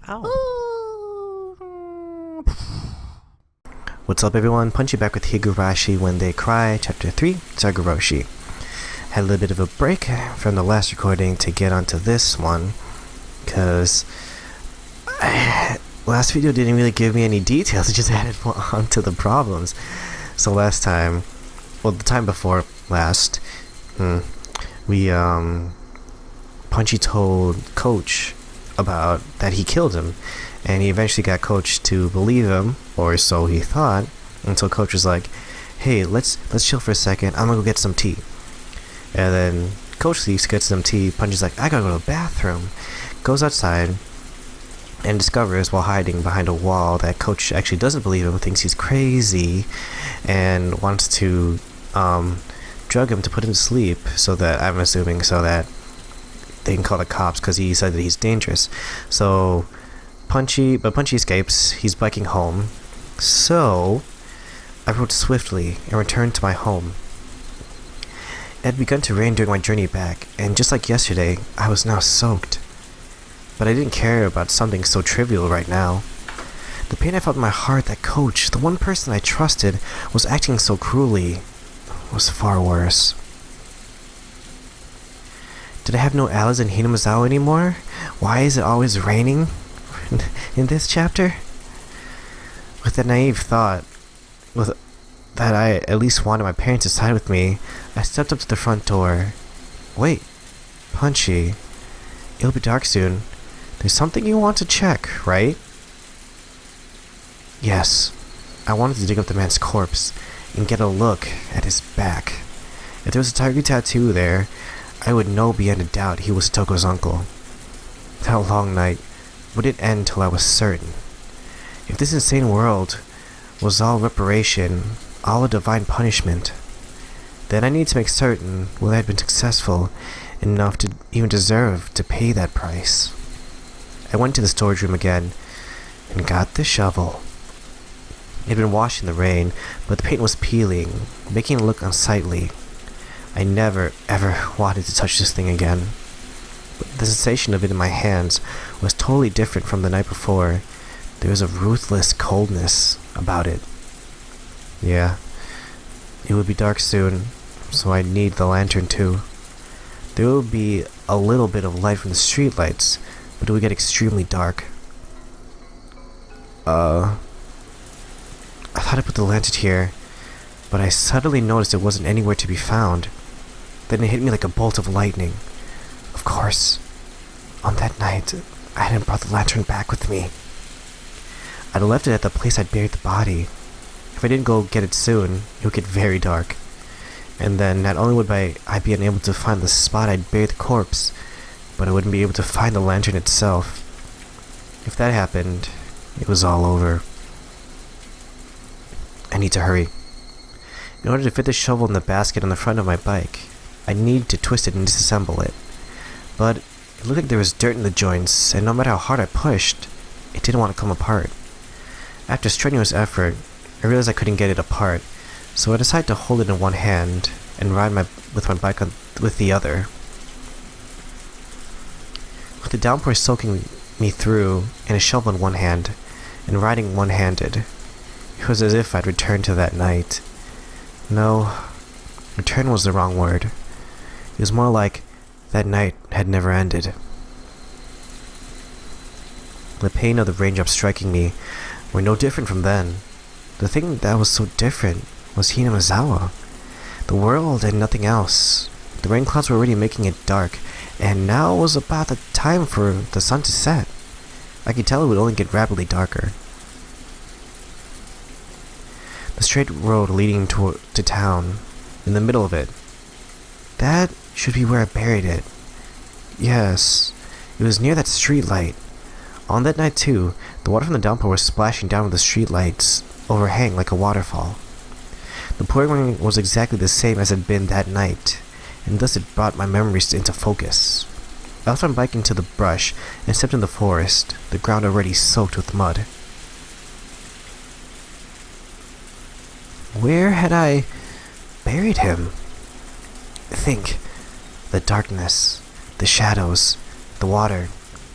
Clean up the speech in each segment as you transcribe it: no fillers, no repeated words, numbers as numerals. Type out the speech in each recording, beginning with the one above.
Ow. What's up, everyone? Punchy back with Higurashi When They Cry, Chapter 3, Higurashi. Had a little bit of a break from the last recording to get onto this one, because last video didn't really give me any details, it just added on to the problems. So last time, well, the time before last, Punchy told Coach about that he killed him, and he eventually got Coach to believe him, or so he thought, until Coach was like, hey, let's chill for a second, I'm gonna go get some tea. And then Coach leaves to get some tea. Punchy's like, I gotta go to the bathroom. Goes outside and discovers, while hiding behind a wall, that Coach actually doesn't believe him, thinks he's crazy, and wants to drug him to put him to sleep, so that, I'm assuming, so that they can call the cops, because he said that he's dangerous. So Punchy escapes. He's biking home. So I rode swiftly and returned to my home. It had begun to rain during my journey back, and just like yesterday, I was now soaked. But I didn't care about something so trivial right now. The pain I felt in my heart that Coach, the one person I trusted, was acting so cruelly, was far worse. Did I have no allies in Higurashi anymore? Why is it always raining in this chapter? With that naive thought, that I at least wanted my parents to side with me, I stepped up to the front door. Wait, Punchy, it'll be dark soon. There's something you want to check, right? Yes, I wanted to dig up the man's corpse and get a look at his back. If there was a tiger tattoo there, I would know beyond a doubt he was Satoko's uncle. That long night wouldn't end till I was certain. If this insane world was all reparation, all a divine punishment, then I need to make certain whether I had been successful enough to even deserve to pay that price. I went to the storage room again and got the shovel. It had been washed in the rain, but the paint was peeling, making it look unsightly. I never, ever wanted to touch this thing again. But the sensation of it in my hands was totally different from the night before. There was a ruthless coldness about it. Yeah, it would be dark soon, so I'd need the lantern too. There would be a little bit of light from the streetlights, but it would get extremely dark. I thought I put the lantern here, but I suddenly noticed it wasn't anywhere to be found. Then it hit me like a bolt of lightning. Of course, on that night, I hadn't brought the lantern back with me. I'd left it at the place I'd buried the body. If I didn't go get it soon, it would get very dark. And then not only would I be unable to find the spot I'd buried the corpse, but I wouldn't be able to find the lantern itself. If that happened, it was all over. I need to hurry. In order to fit the shovel in the basket on the front of my bike, I needed to twist it and disassemble it. But it looked like there was dirt in the joints, and no matter how hard I pushed, it didn't want to come apart. After strenuous effort, I realized I couldn't get it apart, so I decided to hold it in one hand and ride with my bike with the other. With the downpour soaking me through, and a shovel in one hand, and riding one-handed, it was as if I'd returned to that night. No, return was the wrong word. It was more like that night had never ended. The pain of the raindrops striking me were no different from then. The thing that was so different was Higurashi. The world and nothing else. The rain clouds were already making it dark, and now was about the time for the sun to set. I could tell it would only get rapidly darker. The straight road leading to town, in the middle of it. That should be where I buried it. Yes, it was near that street light. On that night too, the water from the downpour was splashing down with the street lights overhang like a waterfall. The pouring rain was exactly the same as it had been that night, and thus it brought my memories into focus. I left my bike into the brush and stepped in the forest, the ground already soaked with mud. Where had I buried him? Think. The darkness, the shadows, the water,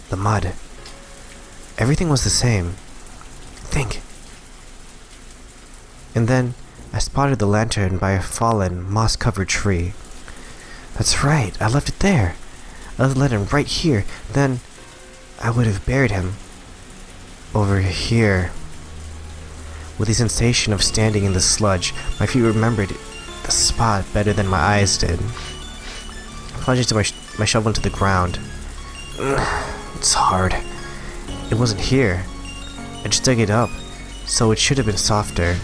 the mud. Everything was the same. Think. And then I spotted the lantern by a fallen, moss-covered tree. That's right, I left it there. I left the lantern right here. Then I would have buried him. Over here. With the sensation of standing in the sludge, my feet remembered the spot better than my eyes did. I plunged into my shovel into the ground. It's hard. It wasn't here. I just dug it up, so it should have been softer.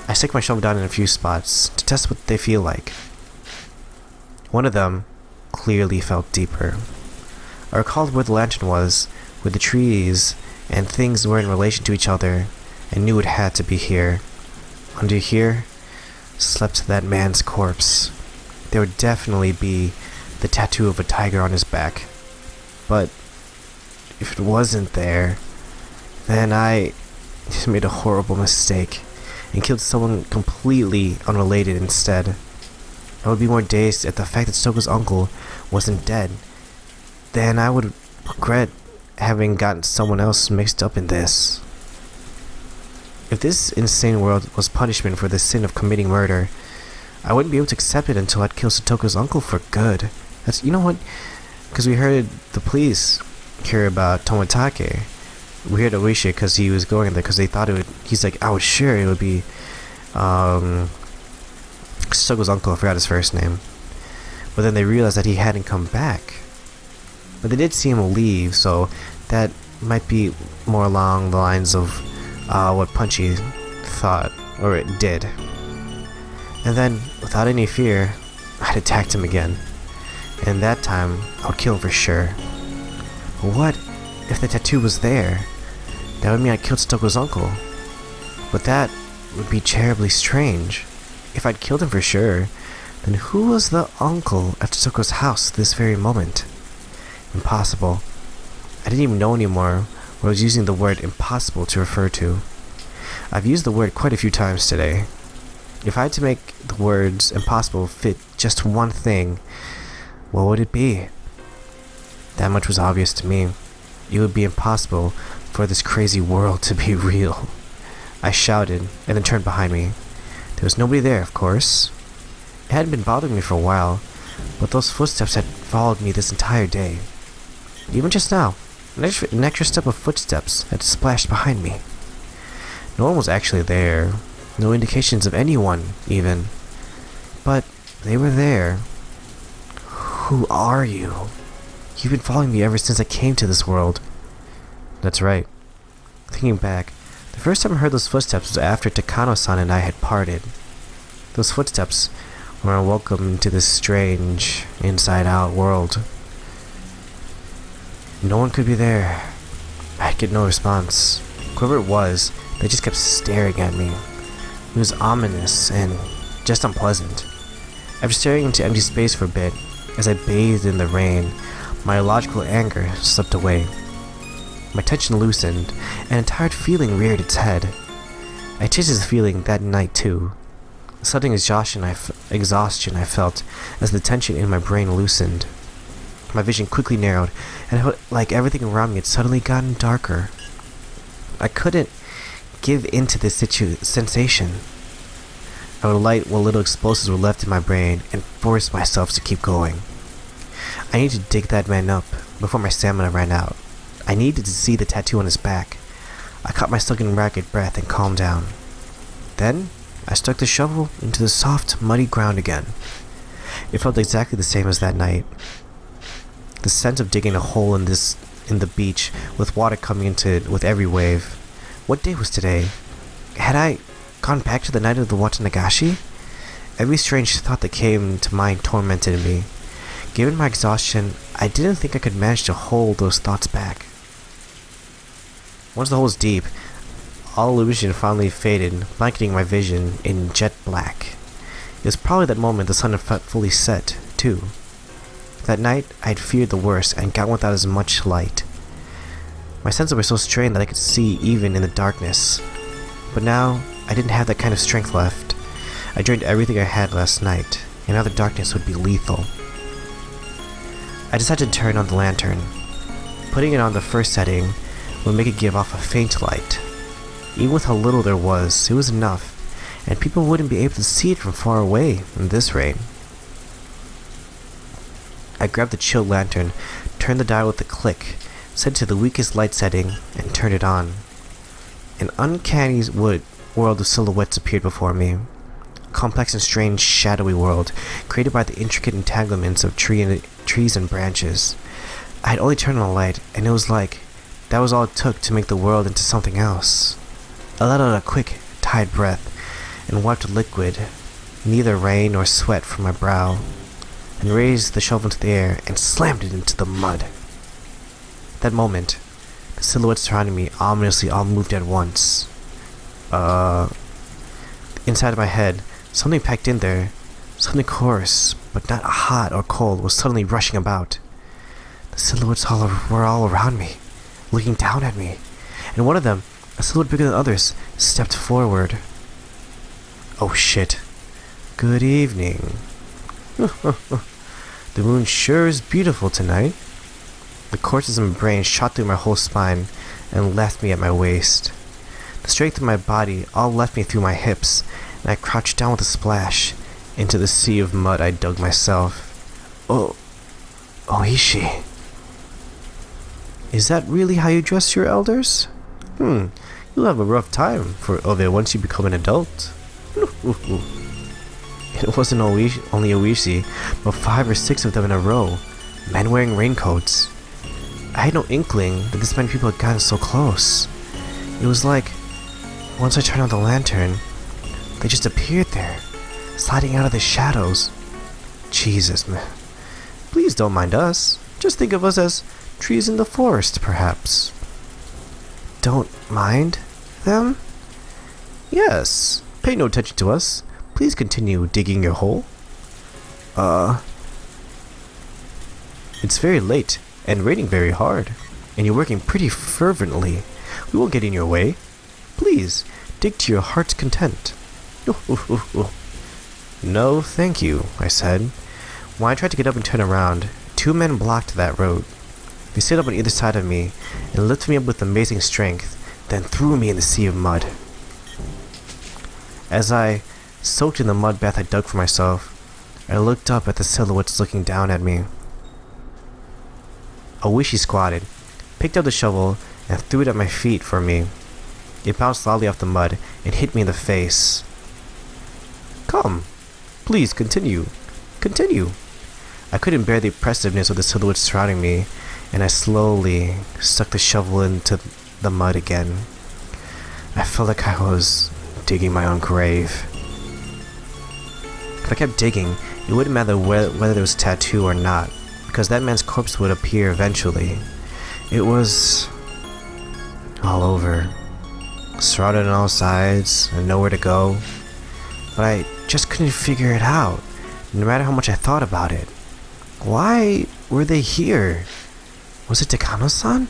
I stick my shovel down in a few spots to test what they feel like. One of them clearly felt deeper. I recalled where the lantern was, where the trees and things were in relation to each other, and knew it had to be here. Under here slept that man's corpse. There would definitely be the tattoo of a tiger on his back. But if it wasn't there, then I just made a horrible mistake and killed someone completely unrelated instead. I would be more dazed at the fact that Satoko's uncle wasn't dead. Then I would regret having gotten someone else mixed up in this. If this insane world was punishment for the sin of committing murder, I wouldn't be able to accept it until I'd killed Satoko's uncle for good. That's, you know what? Because we heard the police hear about Tomitake. We heard Oishi because he was going there because they thought it would. He's like, I was sure it would be Satoko's uncle. I forgot his first name. But then they realized that he hadn't come back. But they did see him leave, so that might be more along the lines of what Punchy thought, or it did. And then, without any fear, I'd attacked him again. And that time, I would kill him for sure. But what if the tattoo was there? That would mean I killed Satoko's uncle. But that would be terribly strange. If I'd killed him for sure, then who was the uncle at Satoko's house this very moment? Impossible. I didn't even know anymore what I was using the word impossible to refer to. I've used the word quite a few times today. If I had to make the words impossible fit just one thing, what would it be? That much was obvious to me. It would be impossible for this crazy world to be real. I shouted and then turned behind me. There was nobody there, of course. It hadn't been bothering me for a while, but those footsteps had followed me this entire day. Even just now, an extra step of footsteps had splashed behind me. No one was actually there. No indications of anyone, even. But they were there. Who are you? You've been following me ever since I came to this world. That's right. Thinking back, the first time I heard those footsteps was after Takano-san and I had parted. Those footsteps were a welcome to this strange, inside-out world. No one could be there. I'd get no response. Whoever it was, they just kept staring at me. It was ominous and just unpleasant. After staring into empty space for a bit, as I bathed in the rain, my illogical anger slipped away. My tension loosened, and a tired feeling reared its head. I tasted the feeling that night too. The sudden exhaustion I felt as the tension in my brain loosened. My vision quickly narrowed, and it felt like everything around me had suddenly gotten darker. I couldn't give in to this sensation. I would light what little explosives were left in my brain and force myself to keep going. I needed to dig that man up before my stamina ran out. I needed to see the tattoo on his back. I caught myself in ragged breath and calmed down. Then, I stuck the shovel into the soft, muddy ground again. It felt exactly the same as that night. The sense of digging a hole in the beach with water coming into it with every wave. What day was today? Had I gone back to the night of the Watanagashi? Every strange thought that came to mind tormented me. Given my exhaustion, I didn't think I could manage to hold those thoughts back. Once the hole was deep, all illusion finally faded, blanketing my vision in jet black. It was probably that moment the sun had fully set, too. That night, I had feared the worst and got without as much light. My senses were so strained that I could see even in the darkness. But now, I didn't have that kind of strength left. I drained everything I had last night, and now the darkness would be lethal. I decided to turn on the lantern. Putting it on the first setting would make it give off a faint light. Even with how little there was, it was enough, and people wouldn't be able to see it from far away in this rain. I grabbed the chilled lantern, turned the dial with a click, set it to the weakest light setting, and turned it on. An uncanny world of silhouettes appeared before me. A complex and strange shadowy world, created by the intricate entanglements of trees and branches. I had only turned on the light, and it was like that was all it took to make the world into something else. I let out a quick, tired breath, and wiped liquid, neither rain nor sweat, from my brow, and raised the shovel into the air and slammed it into the mud. At that moment, the silhouettes surrounding me ominously all moved at once. Inside of my head, something packed in there, something coarse, but not hot or cold, was suddenly rushing about. The silhouettes were all around me, looking down at me, and one of them, a silhouette bigger than others, stepped forward. Oh shit. Good evening. The moon sure is beautiful tonight. The corpses in my brain shot through my whole spine and left me at my waist. The strength of my body all left me through my hips, and I crouched down with a splash into the sea of mud I dug myself. Oh, Oishi. Is that really how you dress your elders? You'll have a rough time of it once you become an adult. It wasn't only Oishi, but 5 or 6 of them in a row, men wearing raincoats. I had no inkling that this many people had gotten so close. It was like, once I turned on the lantern, they just appeared there, sliding out of the shadows. Jesus, man. Please don't mind us. Just think of us as trees in the forest, perhaps. Don't mind them? Yes. Pay no attention to us. Please continue digging your hole. It's very late, and raining very hard, and you're working pretty fervently. We won't get in your way. Please, dig to your heart's content. No, thank you, I said. When I tried to get up and turn around, 2 men blocked that road. They stood up on either side of me, and lifted me up with amazing strength, then threw me in the sea of mud. As I soaked in the mud bath I dug for myself, I looked up at the silhouettes looking down at me. Oishi squatted, picked up the shovel, and threw it at my feet for me. It bounced loudly off the mud and hit me in the face. Come, please continue. Continue. I couldn't bear the oppressiveness of the silhouettes surrounding me, and I slowly stuck the shovel into the mud again. I felt like I was digging my own grave. If I kept digging, it wouldn't matter whether there was a tattoo or not, because that man's corpse would appear eventually. It was all over, surrounded on all sides and nowhere to go, but I just couldn't figure it out, no matter how much I thought about it. Why were they here? Was it Takano-san?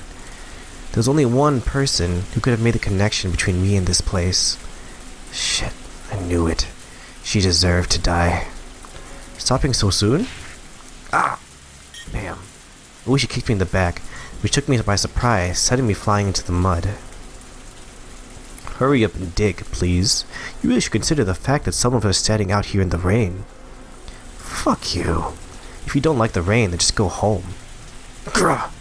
There was only one person who could have made the connection between me and this place. Shit, I knew it. She deserved to die. Stopping so soon? Ah! Bam. Oishi kicked me in the back, which took me by surprise, sending me flying into the mud. Hurry up and dig, please. You really should consider the fact that some of us are standing out here in the rain. Fuck you. If you don't like the rain, then just go home. Grah!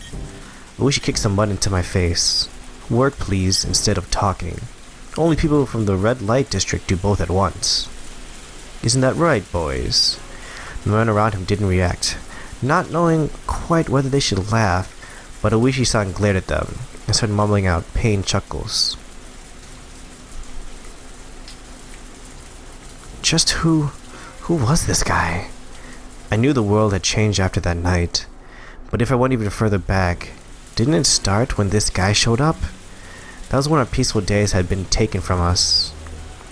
Oishi kicked some mud into my face. Work, please, instead of talking. Only people from the red light district do both at once. Isn't that right, boys? The men around him didn't react, not knowing quite whether they should laugh, but Oishi-san glared at them and started mumbling out pained chuckles. Just who was this guy? I knew the world had changed after that night, but if I went even further back, didn't it start when this guy showed up? That was when our peaceful days had been taken from us.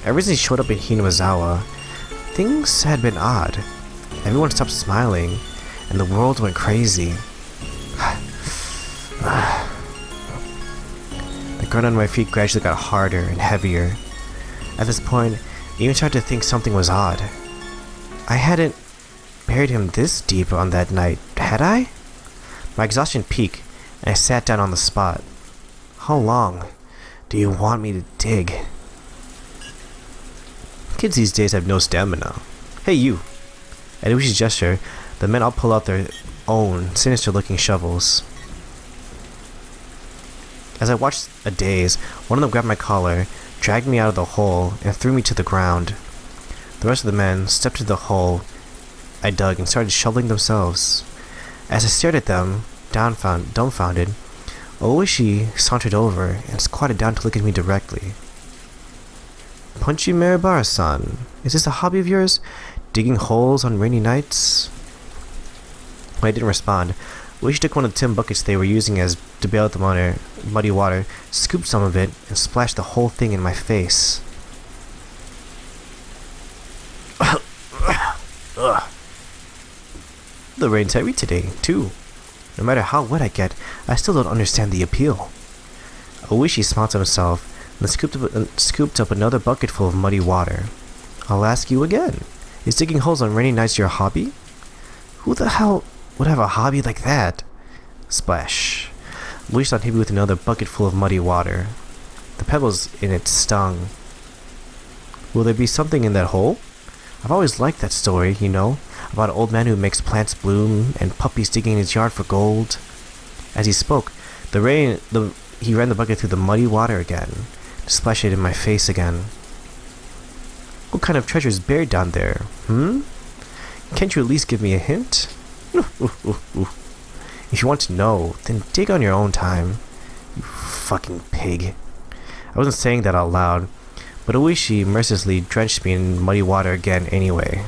Ever since he showed up in Hinamizawa, things had been odd. Everyone stopped smiling, and the world went crazy. The ground under my feet gradually got harder and heavier. At this point, I even started to think something was odd. I hadn't buried him this deep on that night, had I? My exhaustion peaked, I sat down on the spot. How long do you want me to dig? Kids these days have no stamina. Hey, you! At Ushi's gesture, the men all pull out their own sinister-looking shovels. As I watched a daze, one of them grabbed my collar, dragged me out of the hole, and threw me to the ground. The rest of the men stepped into the hole I dug and started shoveling themselves. As I stared at them, dumbfounded, Oishi sauntered over and squatted down to look at me directly. Punchy Maribara-san, is this a hobby of yours? Digging holes on rainy nights? When I didn't respond, Oishi took one of the tin buckets they were using to bail out the muddy water, scooped some of it, and splashed the whole thing in my face. The rain's heavy today, too. No matter how wet I get, I still don't understand the appeal. Oishi smiled to himself, and scooped up another bucket full of muddy water. I'll ask you again. Is digging holes on rainy nights your hobby? Who the hell would have a hobby like that? Splash. Oishi hit me with another bucket full of muddy water. The pebbles in it stung. Will there be something in that hole? I've always liked that story, you know, about an old man who makes plants bloom and puppies digging in his yard for gold. As he spoke, he ran the bucket through the muddy water again, to splash it in my face again. What kind of treasure is buried down there, Can't you at least give me a hint? If you want to know, then dig on your own time. You fucking pig. I wasn't saying that out loud, but Oishi mercilessly drenched me in muddy water again anyway.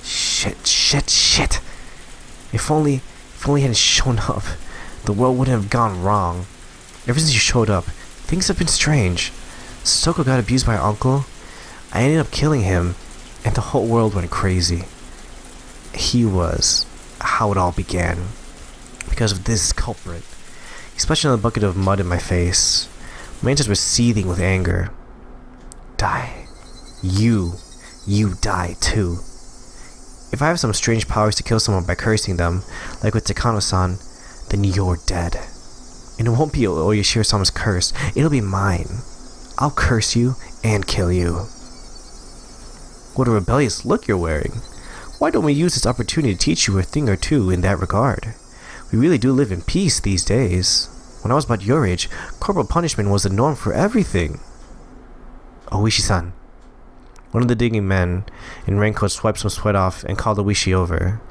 Shit. If only he hadn't shown up, the world wouldn't have gone wrong. Ever since you showed up, things have been strange. Satoko got abused by our uncle. I ended up killing him, and the whole world went crazy. He was how it all began. Because of this culprit. He splashed another bucket of mud in my face. My insides were seething with anger. Die. You die too. If I have some strange powers to kill someone by cursing them, like with Takano-san, then you're dead. And it won't be Oyashiro-sama's curse, it'll be mine. I'll curse you and kill you. What a rebellious look you're wearing. Why don't we use this opportunity to teach you a thing or two in that regard? We really do live in peace these days. When I was about your age, corporal punishment was the norm for everything. Oishi-san. One of the digging men in raincoat swiped some sweat off and called Oishi over.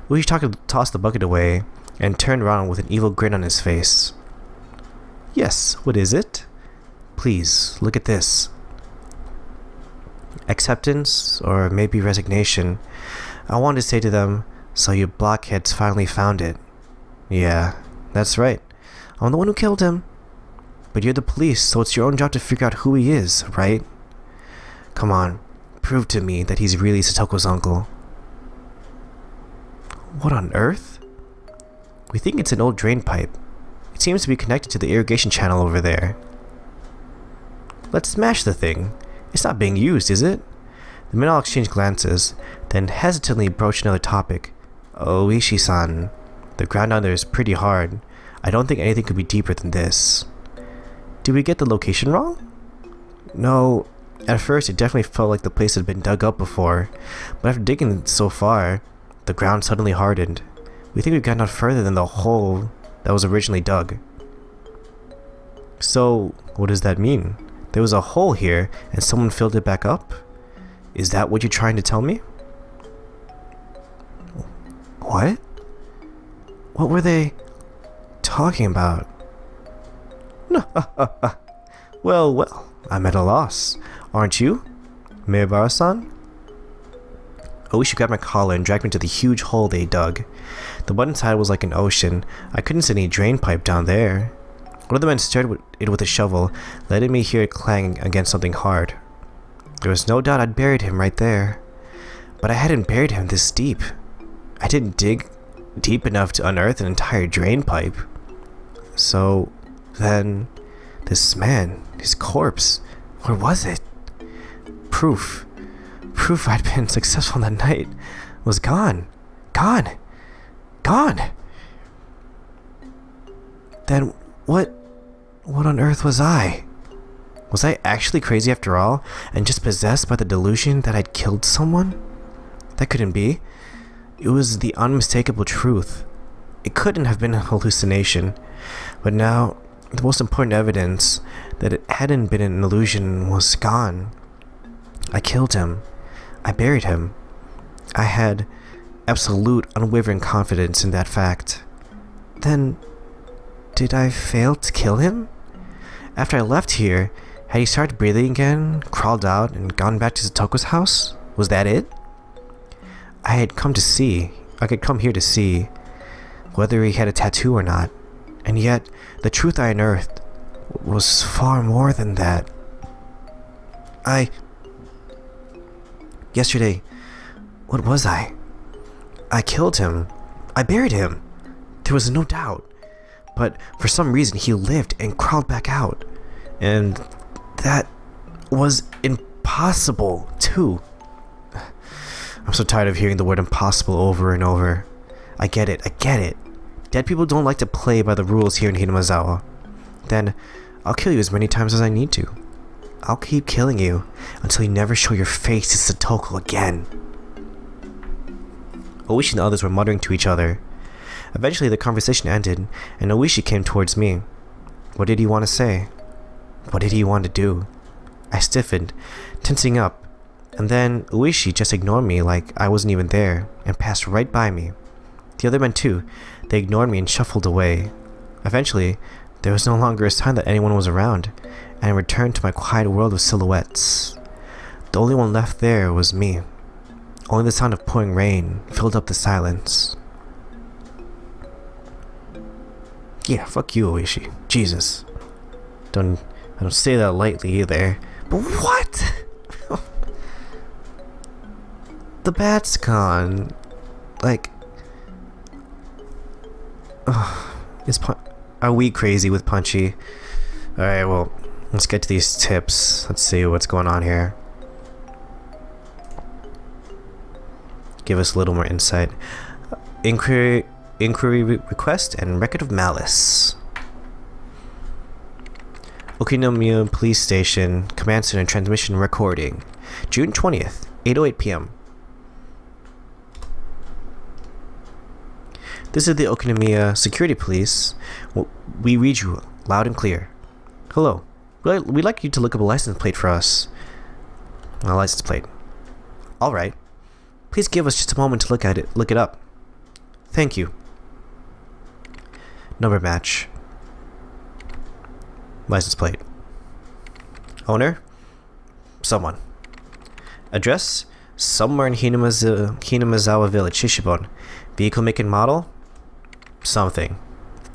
Oishi tossed the bucket away and turned around with an evil grin on his face. Yes, what is it? Please, look at this. Acceptance, or maybe resignation. I wanted to say to them, so you blockheads finally found it. Yeah, that's right. I'm the one who killed him. But you're the police, so it's your own job to figure out who he is, right? Come on, prove to me that he's really Satoko's uncle. What on earth? We think it's an old drain pipe. It seems to be connected to the irrigation channel over there. Let's smash the thing. It's not being used, is it? The men all exchanged glances, then hesitantly broached another topic. Oishi-san, the ground down there is pretty hard. I don't think anything could be deeper than this. Did we get the location wrong? No, at first it definitely felt like the place had been dug up before, but after digging so far, the ground suddenly hardened. We think we've gotten out further than the hole that was originally dug. So, what does that mean? There was a hole here, and someone filled it back up? Is that what you're trying to tell me? What? What were they talking about? Well, I'm at a loss. Aren't you, Maribara-san? Oishi grabbed my collar and dragged me to the huge hole they dug. The mud inside was like an ocean. I couldn't see any drain pipe down there. One of the men stirred it with a shovel, letting me hear it clang against something hard. There was no doubt I'd buried him right there. But I hadn't buried him this deep. I didn't dig deep enough to unearth an entire drain pipe. So, then, this man, his corpse, where was it? Proof I'd been successful that night was gone. Gone. Then what on earth was I? Was I actually crazy after all, and just possessed by the delusion that I'd killed someone? That couldn't be. It was the unmistakable truth. It couldn't have been a hallucination. But now, the most important evidence that it hadn't been an illusion was gone. I killed him. I buried him. I had absolute, unwavering confidence in that fact. Then, did I fail to kill him? After I left here, had he started breathing again, crawled out, and gone back to Satoko's house? Was that it? I could come here to see whether he had a tattoo or not, and yet the truth I unearthed was far more than that. Yesterday, what was I? I killed him. I buried him. There was no doubt. But for some reason he lived and crawled back out. And that was impossible, too. I'm so tired of hearing the word impossible over and over. I get it. Dead people don't like to play by the rules here in Hinamazawa. Then, I'll kill you as many times as I need to. I'll keep killing you until you never show your face to Satoko again. Oishi and the others were muttering to each other. Eventually the conversation ended, and Oishi came towards me. What did he want to say? What did he want to do? I stiffened, tensing up, and then Oishi just ignored me like I wasn't even there, and passed right by me. The other men too, they ignored me and shuffled away. Eventually, there was no longer a sign that anyone was around, and I returned to my quiet world of silhouettes. The only one left there was me. Only the sound of pouring rain filled up the silence. Yeah, fuck you, Oishi. Jesus. I don't say that lightly either. But what? The bat's gone. Like... Are we crazy with Punchy? Alright, well, let's get to these tips. Let's see what's going on here. Give us a little more insight. Inquiry request and record of malice. Okinomiya Police Station, Command Center transmission recording. June 20th, 8:08 p.m. This is the Okinomiya Security Police. We read you loud and clear. Hello. We'd like you to look up a license plate for us. A license plate. Alright. Please give us just a moment to look it up. Thank you. Number match. License plate. Owner? Someone. Address? Somewhere in Hinamazawa Village, Shishibon. Vehicle make and model? Something.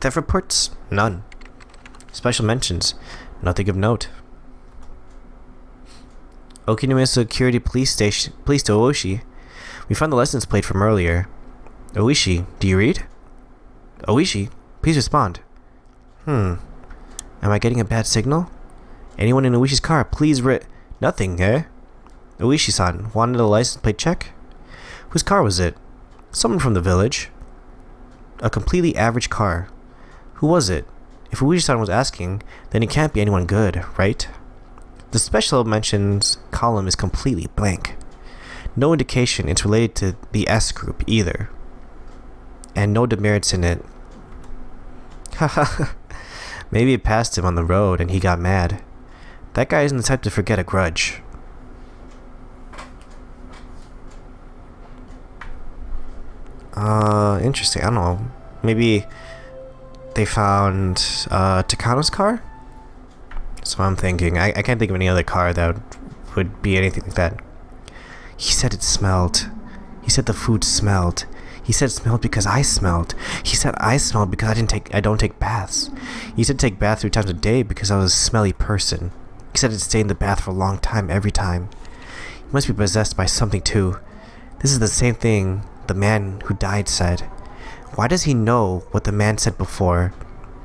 Theft reports? None. Special mentions? Nothing of note. Okinomiya Security Police Station. Police to Oishi. We found the license plate from earlier. Oishi, do you read? Oishi, please respond. Am I getting a bad signal? Anyone in Oishi's car, please Nothing, eh? Oishi-san, wanted a license plate check? Whose car was it? Someone from the village. A completely average car. Who was it? If Oishi-san was asking, then it can't be anyone good, right? The special mentions column is completely blank. No indication it's related to the S group either. And no demerits in it. Haha. Maybe it passed him on the road and he got mad. That guy isn't the type to forget a grudge. Interesting. I don't know. Maybe they found Takano's car? That's what I'm thinking. I can't think of any other car that would be anything like that. He said it smelled. He said the food smelled. He said it smelled because I smelled. He said I smelled because I don't take baths. He said take bath 3 times a day because I was a smelly person. He said I'd stay in the bath for a long time every time. He must be possessed by something too. This is the same thing the man who died said. Why does he know what the man said before?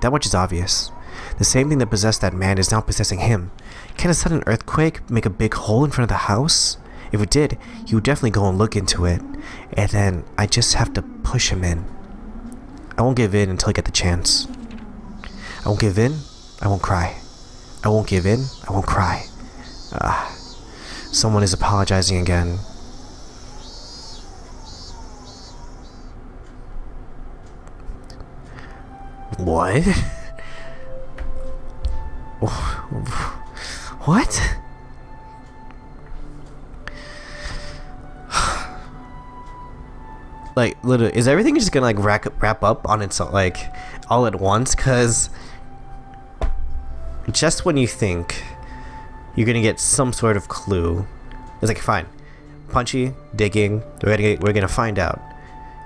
That much is obvious. The same thing that possessed that man is now possessing him. Can a sudden earthquake make a big hole in front of the house? If it did, he would definitely go and look into it. And then I just have to push him in. I won't give in until I get the chance. I won't give in. I won't cry. I won't give in. I won't cry. Someone is apologizing again. What? What? Like, literally, is everything just gonna like wrap up on its like all at once? Cause just when you think you're gonna get some sort of clue, it's like, fine, Punchy digging. We're gonna find out.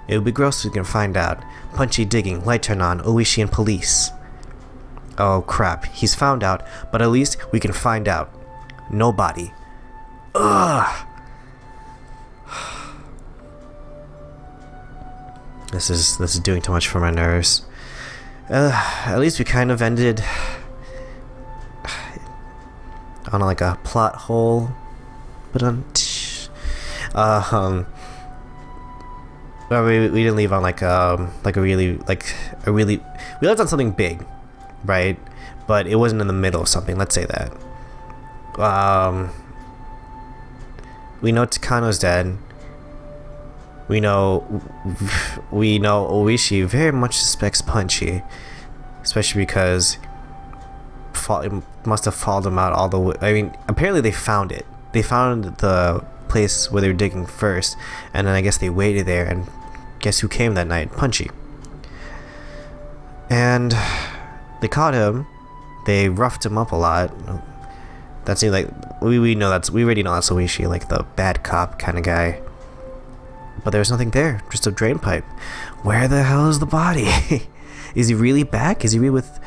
It would be gross. We're gonna find out. Punchy digging. Light turn on. Oishi and police. Oh crap! He's found out, but at least we can find out. No body. Ugh. This is doing too much for my nerves. At least we kind of ended on like a plot hole, but well, we didn't leave on like a really we left on something big, right? But it wasn't in the middle of something. Let's say that. We know Takano's dead. We know Oishi very much suspects Punchy, especially because it must have followed him out all the way. I mean, apparently they found it. They found the place where they were digging first, and then I guess they waited there, and guess who came that night? Punchy. And they caught him. They roughed him up a lot. That seemed like we already know that's Oishi, like the bad cop kind of guy. But there was nothing there, just a drain pipe. Where the hell is the body? Is he really back? Is he really with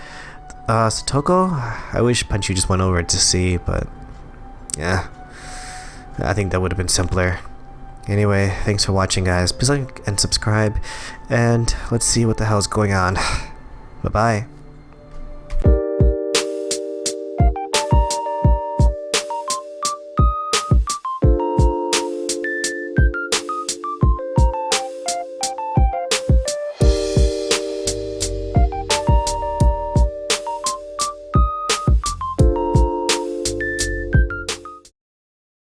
Satoko? I wish Punchy just went over to see, but yeah, I think that would have been simpler. Anyway, thanks for watching, guys. Please like and subscribe, and let's see what the hell is going on. Bye-bye.